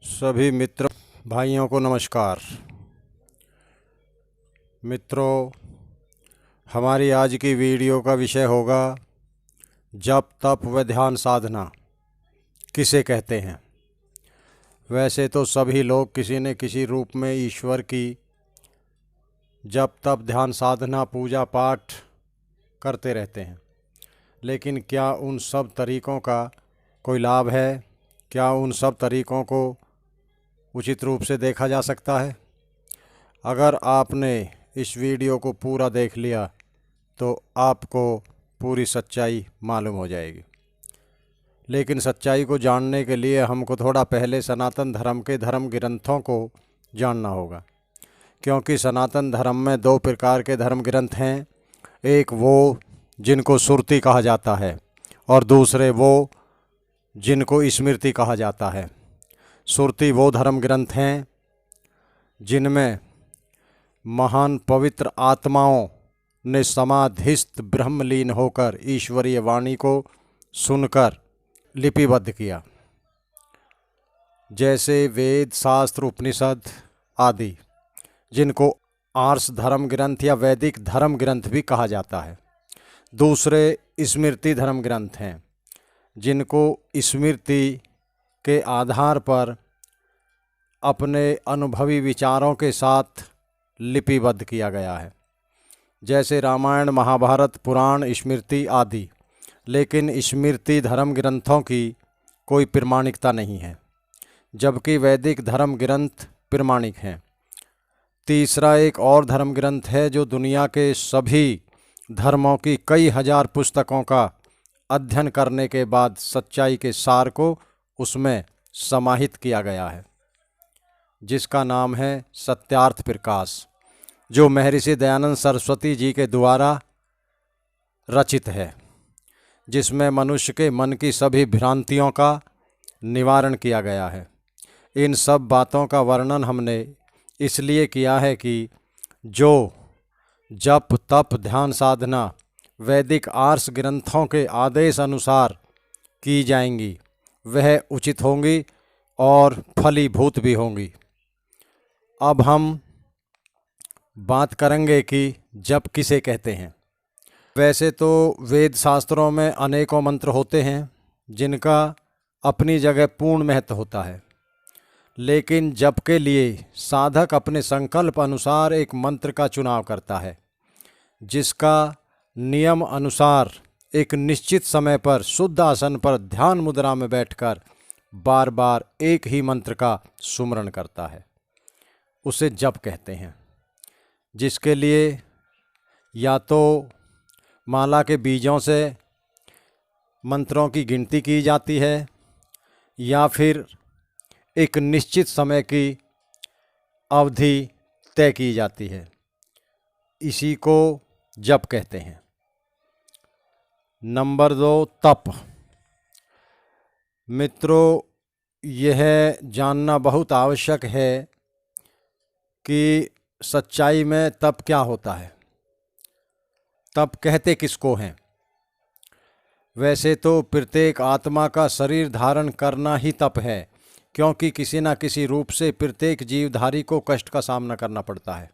सभी मित्र भाइयों को नमस्कार। मित्रों, हमारी आज की वीडियो का विषय होगा जप तप व ध्यान साधना किसे कहते हैं। वैसे तो सभी लोग किसी न किसी रूप में ईश्वर की जप तप ध्यान साधना पूजा पाठ करते रहते हैं, लेकिन क्या उन सब तरीक़ों का कोई लाभ है? क्या उन सब तरीक़ों को उचित रूप से देखा जा सकता है? अगर आपने इस वीडियो को पूरा देख लिया तो आपको पूरी सच्चाई मालूम हो जाएगी। लेकिन सच्चाई को जानने के लिए हमको थोड़ा पहले सनातन धर्म के धर्म ग्रंथों को जानना होगा, क्योंकि सनातन धर्म में दो प्रकार के धर्म ग्रंथ हैं। एक वो जिनको श्रुति कहा जाता है और दूसरे वो जिनको स्मृति कहा जाता है। श्रुति वो धर्म ग्रंथ हैं जिनमें महान पवित्र आत्माओं ने समाधिस्थ ब्रह्मलीन होकर ईश्वरीय वाणी को सुनकर लिपिबद्ध किया, जैसे वेद शास्त्र उपनिषद आदि, जिनको आर्ष धर्म ग्रंथ या वैदिक धर्म ग्रंथ भी कहा जाता है। दूसरे स्मृति धर्म ग्रंथ हैं जिनको स्मृति के आधार पर अपने अनुभवी विचारों के साथ लिपिबद्ध किया गया है, जैसे रामायण महाभारत पुराण स्मृति आदि। लेकिन स्मृति धर्म ग्रंथों की कोई प्रमाणिकता नहीं है, जबकि वैदिक धर्म ग्रंथ प्रमाणिक हैं। तीसरा एक और धर्म ग्रंथ है जो दुनिया के सभी धर्मों की कई हजार पुस्तकों का अध्ययन करने के बाद सच्चाई के सार को उसमें समाहित किया गया है, जिसका नाम है सत्यार्थ प्रकाश, जो महर्षि दयानंद सरस्वती जी के द्वारा रचित है, जिसमें मनुष्य के मन की सभी भ्रांतियों का निवारण किया गया है। इन सब बातों का वर्णन हमने इसलिए किया है कि जो जप तप ध्यान साधना वैदिक आर्ष ग्रंथों के आदेश अनुसार की जाएंगी वह उचित होंगी और फलीभूत भी होंगी। अब हम बात करेंगे कि जप किसे कहते हैं। वैसे तो वेद शास्त्रों में अनेकों मंत्र होते हैं जिनका अपनी जगह पूर्ण महत्व होता है, लेकिन जप के लिए साधक अपने संकल्प अनुसार एक मंत्र का चुनाव करता है, जिसका नियम अनुसार एक निश्चित समय पर शुद्ध आसन पर ध्यान मुद्रा में बैठकर बार बार एक ही मंत्र का सुमरण करता है। उसे जप कहते हैं, जिसके लिए या तो माला के बीजों से मंत्रों की गिनती की जाती है या फिर एक निश्चित समय की अवधि तय की जाती है। इसी को जप कहते हैं। नंबर 2, तप। मित्रों, यह जानना बहुत आवश्यक है कि सच्चाई में तप क्या होता है, तप कहते किसको हैं। वैसे तो प्रत्येक आत्मा का शरीर धारण करना ही तप है, क्योंकि किसी न किसी रूप से प्रत्येक जीवधारी को कष्ट का सामना करना पड़ता है,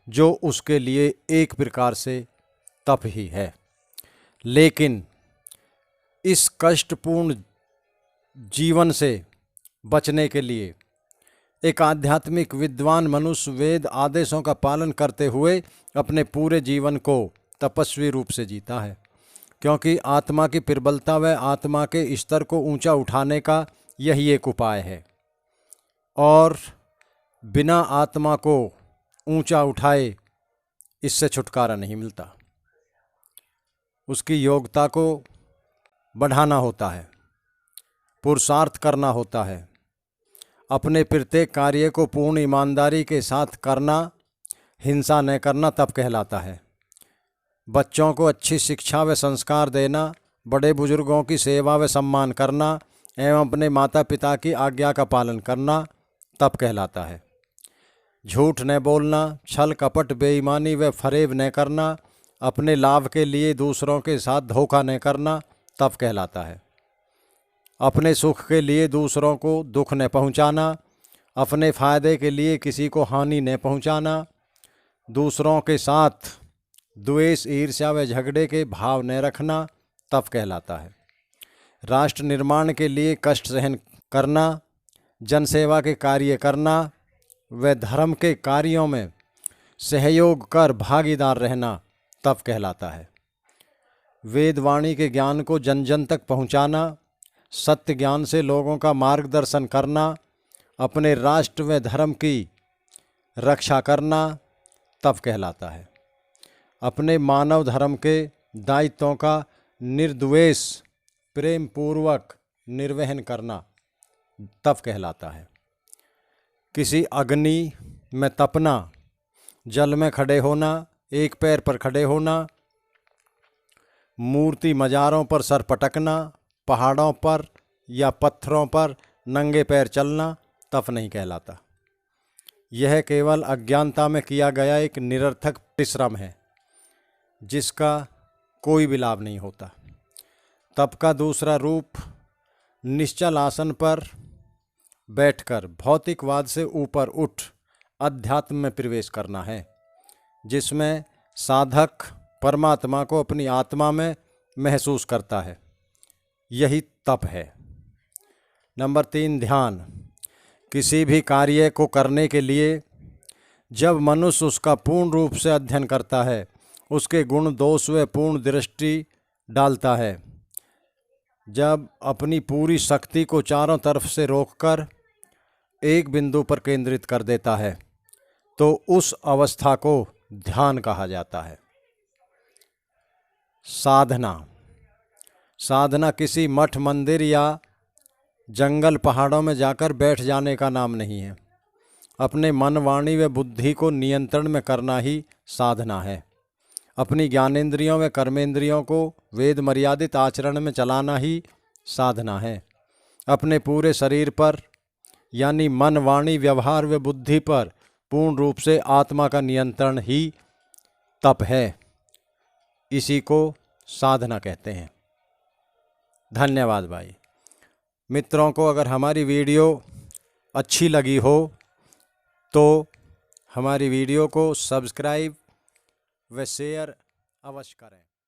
जो उसके लिए एक प्रकार से तप ही है। लेकिन इस कष्टपूर्ण जीवन से बचने के लिए एक आध्यात्मिक विद्वान मनुष्य वेद आदेशों का पालन करते हुए अपने पूरे जीवन को तपस्वी रूप से जीता है, क्योंकि आत्मा की प्रबलता व आत्मा के स्तर को ऊंचा उठाने का यही एक उपाय है, और बिना आत्मा को ऊंचा उठाए इससे छुटकारा नहीं मिलता। उसकी योग्यता को बढ़ाना होता है, पुरुषार्थ करना होता है, अपने प्रत्येक कार्य को पूर्ण ईमानदारी के साथ करना, हिंसा न करना तप कहलाता है। बच्चों को अच्छी शिक्षा व संस्कार देना, बड़े बुजुर्गों की सेवा व सम्मान करना एवं अपने माता पिता की आज्ञा का पालन करना तप कहलाता है। झूठ न बोलना, छल कपट बेईमानी व फरेब न करना, अपने लाभ के लिए दूसरों के साथ धोखा न करना तप कहलाता है। अपने सुख के लिए दूसरों को दुख न पहुंचाना, अपने फायदे के लिए किसी को हानि न पहुंचाना, दूसरों के साथ द्वेष, ईर्ष्या व झगड़े के भाव न रखना तप कहलाता है। राष्ट्र निर्माण के लिए कष्ट सहन करना, जनसेवा के कार्य करना व धर्म के कार्यों में सहयोग कर भागीदार रहना तप कहलाता है। वेदवाणी के ज्ञान को जन जन तक पहुंचाना, सत्य ज्ञान से लोगों का मार्गदर्शन करना, अपने राष्ट्र व धर्म की रक्षा करना तप कहलाता है। अपने मानव धर्म के दायित्वों का निर्द्वेष प्रेम पूर्वक निर्वहन करना तप कहलाता है। किसी अग्नि में तपना, जल में खड़े होना, एक पैर पर खड़े होना, मूर्ति मज़ारों पर सर पटकना, पहाड़ों पर या पत्थरों पर नंगे पैर चलना तप नहीं कहलाता। यह केवल अज्ञानता में किया गया एक निरर्थक परिश्रम है जिसका कोई भी लाभ नहीं होता। तप का दूसरा रूप निश्चल आसन पर बैठकर भौतिकवाद से ऊपर उठ अध्यात्म में प्रवेश करना है, जिसमें साधक परमात्मा को अपनी आत्मा में महसूस करता है। यही तप है। नंबर 3, ध्यान। किसी भी कार्य को करने के लिए जब मनुष्य उसका पूर्ण रूप से अध्ययन करता है, उसके गुण दोष व पूर्ण दृष्टि डालता है, जब अपनी पूरी शक्ति को चारों तरफ से रोककर एक बिंदु पर केंद्रित कर देता है, तो उस अवस्था को ध्यान कहा जाता है। साधना। साधना किसी मठ, मंदिर या जंगल, पहाड़ों में जाकर बैठ जाने का नाम नहीं है। अपने मन, वाणी व बुद्धि को नियंत्रण में करना ही साधना है। अपनी ज्ञानेंद्रियों व कर्मेंद्रियों को वेद मर्यादित आचरण में चलाना ही साधना है। अपने पूरे शरीर पर यानी मन, वाणी, व्यवहार व बुद्धि पर पूर्ण रूप से आत्मा का नियंत्रण ही तप है। इसी को साधना कहते हैं। धन्यवाद भाई। मित्रों को अगर हमारी वीडियो अच्छी लगी हो तो हमारी वीडियो को सब्सक्राइब व शेयर अवश्य करें।